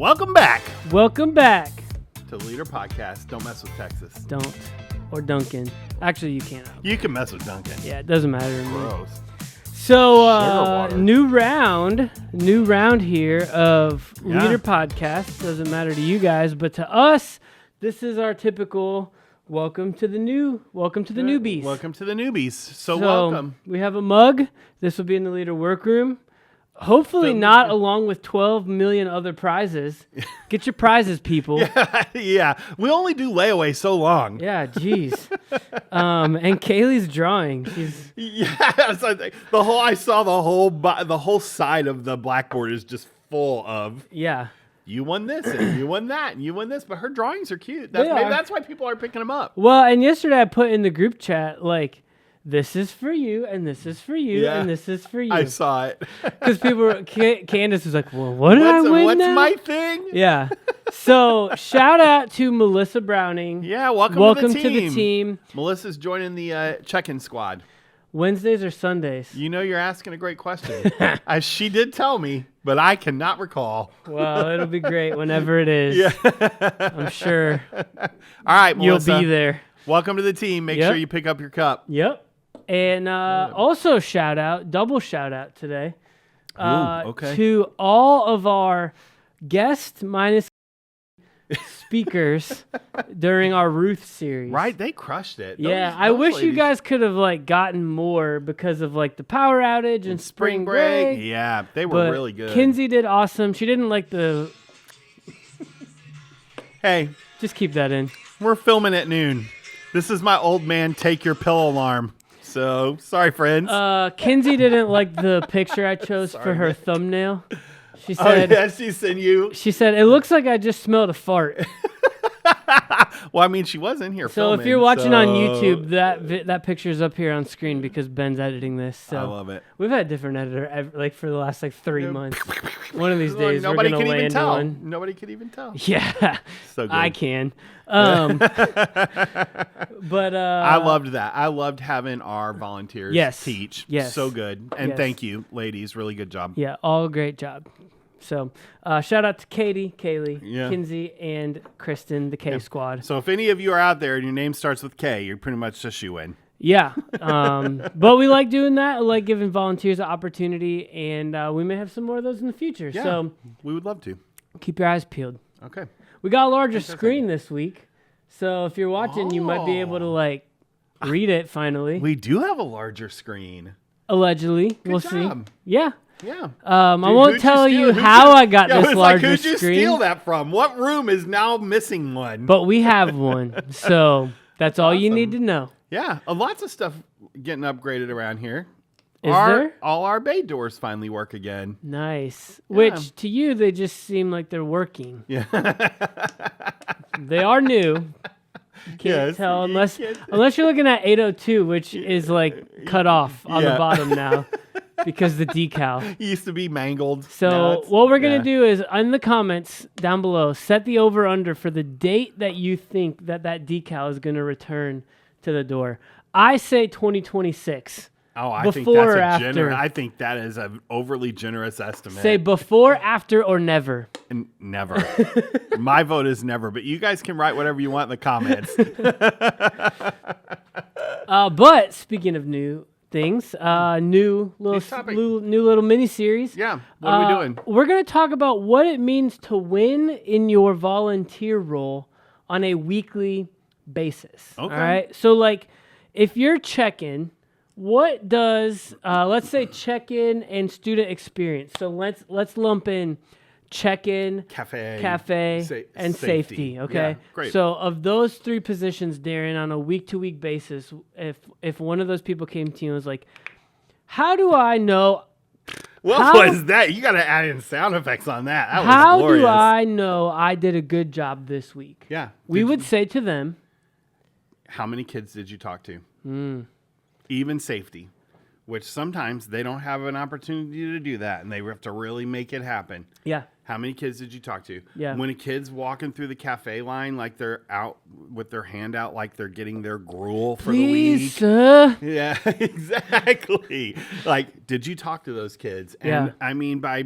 Welcome back Welcome back. to the Leader Podcast. Don't mess with Texas. Don't. Or Duncan. Actually, you can't. You can mess with Duncan. Yeah, it doesn't matter to me. Gross. So, new round here of Leader Podcast. Doesn't matter to you guys, but to us, this is our typical welcome to the newbies. Welcome to the newbies. So welcome. We have a mug. This will be in the Leader workroom. Hopefully not along with 12 million other prizes. Get your prizes, people. Yeah. We only do layaway so long. Yeah, geez. And Kaylee's drawing. Yes, I saw the whole side of the blackboard is just full of. Yeah. You won this, and you won that, and you won this. But her drawings are cute. Maybe that's why people are picking them up. Well, and yesterday I put in the group chat, like, this is for you, and this is for you, and this is for you. I saw it. Because people were, Candace was like, well, what did I win What's now? my thing? Yeah. So, shout out to Melissa Browning. Yeah, welcome to the team. Melissa's joining the check-in squad. Wednesdays or Sundays? You know you're asking a great question. As she did tell me, but I cannot recall. Well, it'll be great whenever it is. Yeah. I'm sure. All right, Melissa. You'll be there. Welcome to the team. Make sure you pick up your cup. Yep. And also double shout out today to all of our guest minus speakers during our Ruth series. Right, they crushed it. I wish you guys could have gotten more because of the power outage and spring break. Yeah, they were really good. Kinsey did awesome. She didn't like the. Hey, just keep that in. We're filming at noon. This is my old man take your pill alarm. So, sorry, friends. Kinsey didn't like the picture I chose for her thumbnail. She said, she sent you. She said, it looks like I just smelled a fart. Well, I mean, she was in here filming. So if you're watching on YouTube, that picture's up here on screen because Ben's editing this. So I love it. We've had a different editor for the last 3 months. One of these days, nobody we're going to land one. Nobody could even tell. Yeah, so good. I can. But I loved that. I loved having our volunteers teach. Yes. So good. And thank you, ladies. Really good job. Yeah, all great job. So, shout out to Katie, Kaylee, Yeah. Kinsey, and Kristen, the K Squad. So if any of you are out there and your name starts with K, you're pretty much a shoe-in. Yeah, but we like doing that. I like giving volunteers an opportunity, and we may have some more of those in the future. Yeah, so we would love to. Keep your eyes peeled. Okay. We got a larger screen this week, so if you're watching, you might be able to read it finally. We do have a larger screen. Allegedly. Good we'll job. see. Yeah. Yeah. I won't tell you how I got this larger screen. Who'd you screen. steal that from? What room is now missing one? But we have one, so that's all you need to know. Yeah, lots of stuff getting upgraded around here. Is there? All our bay doors finally work again. Nice. Yeah. Which, to you, they just seem like they're working. Yeah. They are new. You can't tell unless you're looking at 802, which is cut off on the bottom now because the decal. It used to be mangled. So what we're going to do is, in the comments down below, set the over-under for the date that you think that decal is going to return to the door. I say 2026. Oh, I think before that's or after. I think that is an overly generous estimate. Say before, after, or never. Never. My vote is never, but you guys can write whatever you want in the comments. But speaking of new things, new little mini series. Yeah. What are we doing? We're going to talk about what it means to win in your volunteer role on a weekly basis. Okay. All right. So if you're check-in, what does let's say check-in and student experience. So let's lump in check-in, cafe, and safety. Okay. Yeah, great. So of those 3 positions, Darren, on a week-to-week basis, if one of those people came to you and was like, "How do I know?" What was that? You got to add in sound effects on that. That was how glorious. do I know I did a good job this week? Yeah. We would say to them, how many kids did you talk to? Even safety, which sometimes they don't have an opportunity to do that, and they have to really make it happen. Yeah. How many kids did you talk to? Yeah. When a kid's walking through the cafe line, they're out with their hand out, like they're getting their gruel for the week. Please, sir. Yeah, exactly. Did you talk to those kids? And I mean, by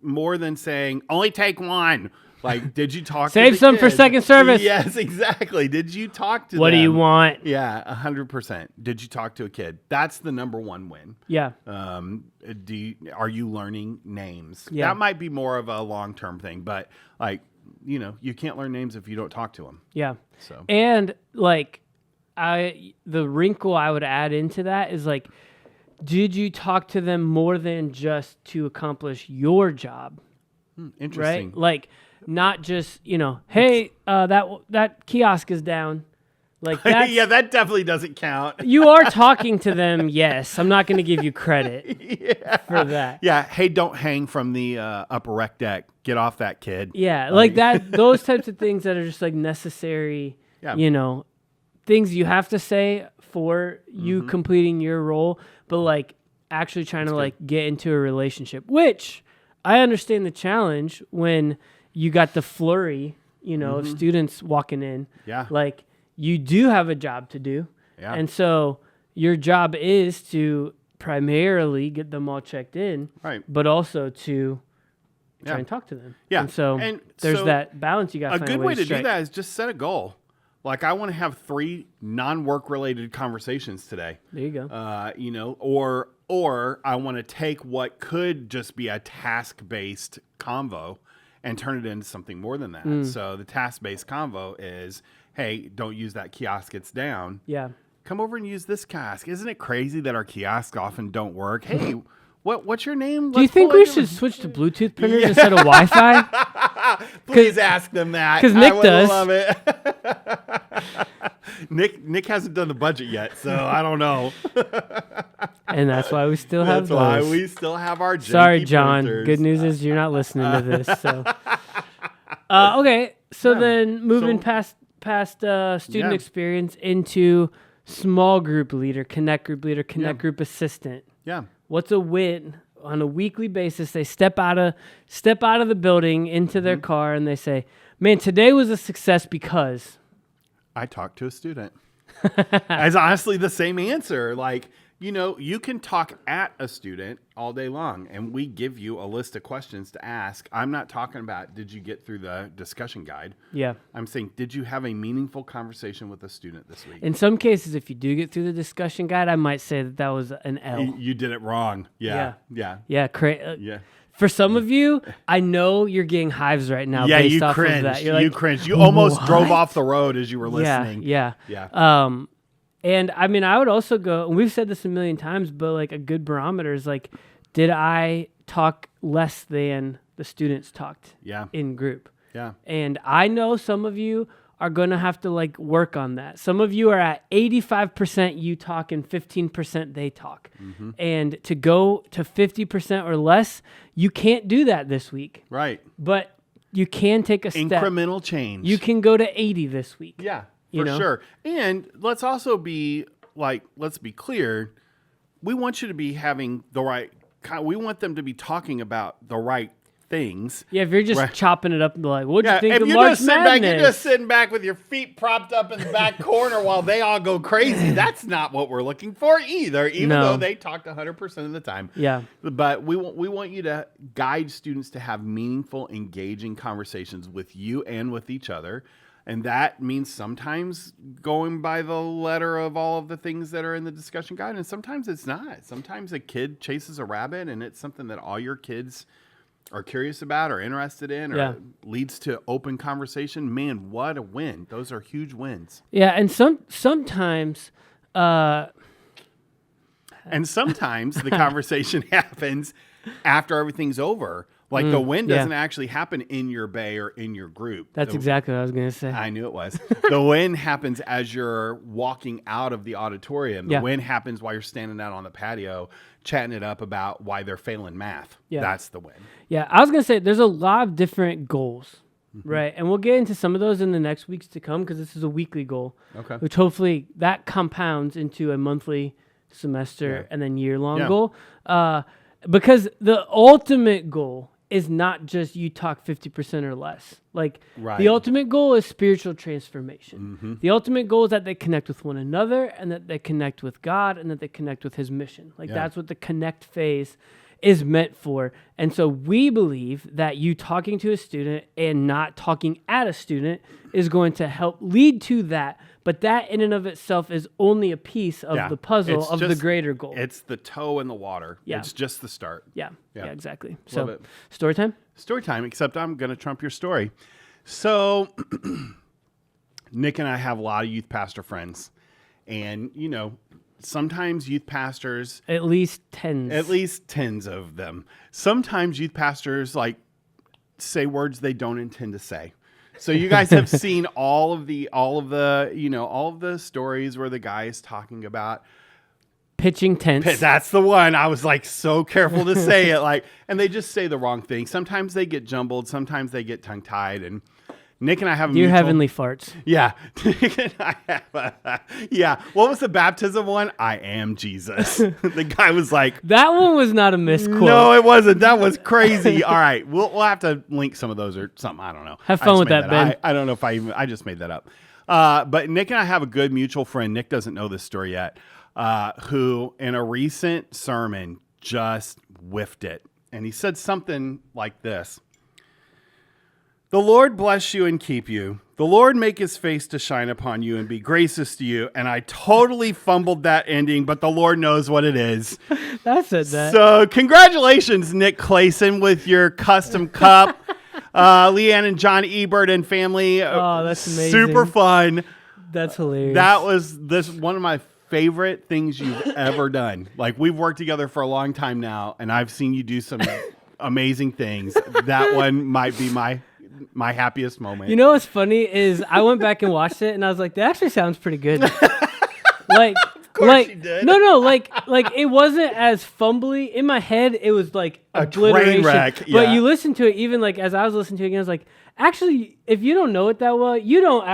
more than saying, only take one. Like, did you talk Save to the some for kid? second service. Yes, exactly. Did you talk to them? What do you want? Yeah, 100%. Did you talk to a kid? That's the number one win. Yeah. Are you learning names? Yeah. That might be more of a long-term thing, but like, you can't learn names if you don't talk to them. Yeah. So. And like, the wrinkle I would add into that is like, did you talk to them more than just to accomplish your job? Interesting. Right? Like, not just, hey, that kiosk is down. Like that. Yeah, that definitely doesn't count. You are talking to them, yes. I'm not going to give you credit for that. Yeah, hey, don't hang from the upper rec deck. Get off that, kid. Yeah, like that. Those types of things that are just like necessary, things you have to say for you completing your role, but like actually trying to like get into a relationship, which I understand the challenge when you got the flurry, of students walking in. Yeah. Like, you do have a job to do. Yeah. And so your job is to primarily get them all checked in, right? But also to try and talk to them. Yeah. And so there's that balance you got to find. A good way to do that is just set a goal. Like, I want to have 3 non-work related conversations today. There you go. Or I want to take what could just be a task-based convo and turn it into something more than that. So the task-based convo is, hey, don't use that kiosk, it's down. Yeah. Come over and use this kiosk. Isn't it crazy that our kiosks often don't work? Hey, what's your name? Do you think we should switch to Bluetooth printers instead of Wi-Fi? Please ask them that. Because Nick does. Love it. Nick hasn't done the budget yet, so I don't know. And that's why we still have those. That's why we still have our janky Sorry, John. printers. Good news is you're not listening to this. So, okay. So then moving past student experience into small group leader, connect group leader, connect group assistant. Yeah. What's a win? On a weekly basis, they step out of the building into their car and they say, man, today was a success because I talked to a student. It's honestly the same answer. Like, you can talk at a student all day long, and we give you a list of questions to ask. I'm not talking about, did you get through the discussion guide? Yeah. I'm saying, did you have a meaningful conversation with a student this week? In some cases, if you do get through the discussion guide, I might say that was an L. You did it wrong. Yeah. Yeah. For some of you, I know you're getting hives right now. Yeah, based you off cringed. Of that. You're like, you cringed. You almost drove off the road as you were listening. Yeah. And I mean, I would also go, and we've said this a million times, but like a good barometer is like, did I talk less than the students talked in group? Yeah. And I know some of you are going to have to like work on that. Some of you are at 85% you talk and 15% they talk. And to go to 50% or less, you can't do that this week. Right. But you can take a step. Incremental change. You can go to 80 this week. Yeah. For sure. And let's also be let's be clear. We want you to be having the right, we want them to be talking about the right things. Yeah, if you're just chopping it up and be like, what'd you think of you're March just Madness? You're just sitting back with your feet propped up in the back corner while they all go crazy. That's not what we're looking for either, even though they talked 100% of the time. Yeah. But we want you to guide students to have meaningful, engaging conversations with you and with each other. And that means sometimes going by the letter of all of the things that are in the discussion guide, and sometimes it's not. Sometimes a kid chases a rabbit, and it's something that all your kids are curious about or interested in, or leads to open conversation. Man, what a win. Those are huge wins. Yeah, and sometimes... And sometimes the conversation happens after everything's over. Like the win doesn't actually happen in your bay or in your group. That's exactly what I was going to say. I knew it was. The win happens as you're walking out of the auditorium. The win happens while you're standing out on the patio, chatting it up about why they're failing math. Yeah. That's the win. Yeah, I was going to say there's a lot of different goals, right? And we'll get into some of those in the next weeks to come because this is a weekly goal. Okay. Which hopefully that compounds into a monthly, semester, and then year-long goal. Because the ultimate goal is not just you talk 50% or less. Like the ultimate goal is spiritual transformation. The ultimate goal is that they connect with one another and that they connect with God and that they connect with his mission. Like that's what the connect phase is meant for. And so we believe that you talking to a student and not talking at a student is going to help lead to that. But that in and of itself is only a piece of the puzzle of the greater goal. It's the toe in the water. Yeah. It's just the start. Yeah, exactly. Love so it. Story time? Story time, except I'm going to trump your story. So Nick and I have a lot of youth pastor friends. And, sometimes youth pastors... At least tens of them. Sometimes youth pastors, say words they don't intend to say. So you guys have seen all of the stories where the guy is talking about pitching tents. That's the one. I was so careful to say it, and they just say the wrong thing. Sometimes they get jumbled. Sometimes they get tongue tied. And Nick and I have heavenly farts. Yeah. Yeah. What was the baptism one? I am Jesus. The guy was like, that one was not a misquote. No, it wasn't. That was crazy. All right. We'll have to link some of those or something. I don't know. Have fun with that, Ben. I don't know if I just made that up. But Nick and I have a good mutual friend. Nick doesn't know this story yet. Who in a recent sermon just whiffed it. And he said something like this. The Lord bless you and keep you. The Lord make his face to shine upon you and be gracious to you. And I totally fumbled that ending, but the Lord knows what it is. That's it. So congratulations, Nick Clayson, with your custom cup. Leanne and John Ebert and family. Oh, that's amazing. Super fun. That's hilarious. That was one of my favorite things you've ever done. We've worked together for a long time now, and I've seen you do some amazing things. That one might be my happiest moment. You know what's funny is I went back and watched it and I was like, that actually sounds pretty good. Of course you did. No, it wasn't as fumbly. In my head, it was a train wreck. Yeah. But you listen to it, even as I was listening to it again, I was like, actually, if you don't know it that well, you don't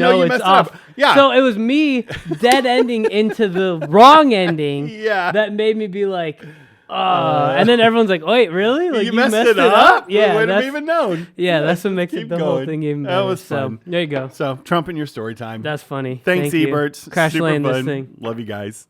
know it's off. Yeah. So it was me dead ending into the wrong ending that made me be like, and then everyone's like, wait, really? You messed it up? Yeah. We wouldn't have even known. Yeah, that's what makes it the whole thing even better. That was fun. So, there you go. So, trumping your story time. That's funny. Thanks, Thank Eberts. Crash Super land fun. this thing. Love you guys.